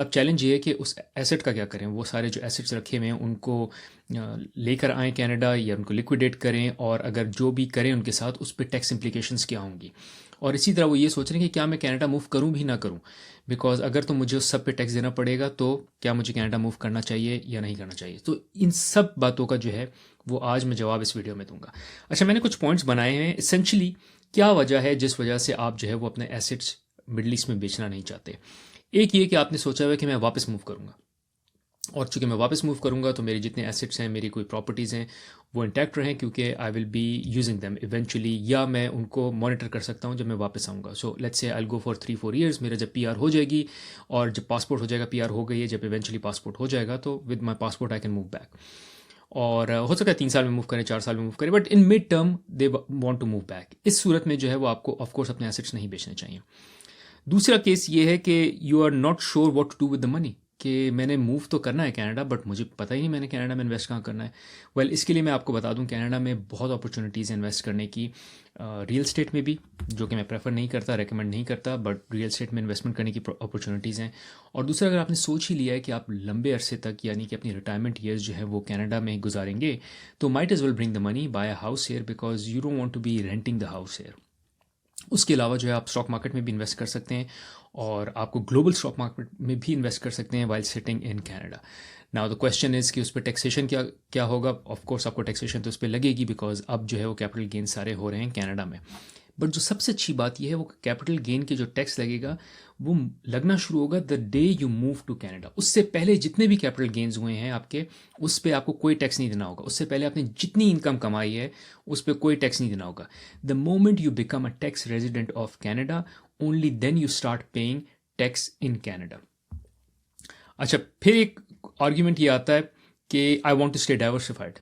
अब चैलेंज ये है कि उस एसेट का क्या करें, वो सारे जो एसेट्स रखे हुए हैं उनको लेकर आएँ कनाडा या उनको लिक्विडेट करें, और अगर जो भी करें उनके साथ उस पे टैक्स इम्प्लिकेशंस क्या होंगी। और इसी तरह वो ये सोच रहे हैं कि क्या मैं कनाडा मूव करूं भी ना करूं, बिकॉज अगर तो मुझे उस सब पे टैक्स देना पड़ेगा तो क्या मुझे कनाडा मूव करना चाहिए या नहीं करना चाहिए। तो इन सब बातों का जो है वो आज मैं जवाब इस वीडियो में दूंगा। अच्छा, मैंने कुछ पॉइंट्स बनाए हैं इसेंशली क्या वजह है जिस वजह से आप जो है वो अपने एसेट्स मिडल ईस्ट में बेचना नहीं चाहते। एक ये कि आपने सोचा हुआ है कि मैं वापस मूव करूंगा, और चूंकि मैं वापस मूव करूंगा तो मेरे जितने एसेट्स हैं, मेरी कोई प्रॉपर्टीज़ हैं, वो इंटैक्ट रहें क्योंकि I will be using them eventually, या मैं उनको मॉनिटर कर सकता हूं जब मैं वापस आऊँगा। So let's say I go for 3-4 years, मेरा जब पीआर हो जाएगी और जब पासपोर्ट हो जाएगा, पीआर हो गई है, जब इवेंचुअली पासपोर्ट हो जाएगा तो with my passport I can move back. और हो सकता है 3 साल में मूव करें, 4 साल में मूव करें, but in mid term they want to move back. इस सूरत में जो है वो आपको ऑफकोर्स अपने एसेट्स नहीं बेचने चाहिए। दूसरा केस ये है कि you are not sure what to do with the money, कि मैंने मूव तो करना है कनाडा बट मुझे पता ही नहीं मैंने कनाडा में इन्वेस्ट कहाँ करना है। इसके लिए मैं आपको बता दूं कनाडा में बहुत अपॉर्चुनिटीज़ हैं इन्वेस्ट करने की, रियल स्टेट में भी, जो कि मैं प्रेफर नहीं करता, रेकमेंड नहीं करता, बट रियल स्टेट में इन्वेस्टमेंट करने की अपॉर्चुनिटीज़ हैं। और दूसरा, अगर आपने सोच ही लिया है कि आप लंबे अरसे तक यानी कि अपनी रिटायरमेंट ईयर्स जो है वो कनाडा में गुजारेंगे, तो might as well bring the money, buy a house here, because you don't want to be renting the house here. उसके अलावा जो है आप स्टॉक मार्केट में भी इन्वेस्ट कर सकते हैं, और आपको ग्लोबल स्टॉक मार्केट में भी इन्वेस्ट कर सकते हैं while sitting in Canada. Now the question is कि उस पर टैक्सेशन क्या क्या होगा। ऑफ कोर्स आपको टैक्सेशन तो उस पर लगेगी, बिकॉज अब जो है वो कैपिटल गेन सारे हो रहे हैं कनाडा में। बट जो सबसे अच्छी बात यह है वो कैपिटल गेन के जो टैक्स लगेगा वो लगना शुरू होगा the day you move to Canada. उससे पहले जितने भी कैपिटल गेन्स हुए हैं आपके, उस पर आपको कोई टैक्स नहीं देना होगा। उससे पहले आपने जितनी इनकम कमाई है उस पर कोई टैक्स नहीं देना होगा। The moment you become a tax resident of Canada, only then you start paying tax in Canada. अच्छा, फिर एक आर्ग्यूमेंट ये आता है कि I want to stay diversified.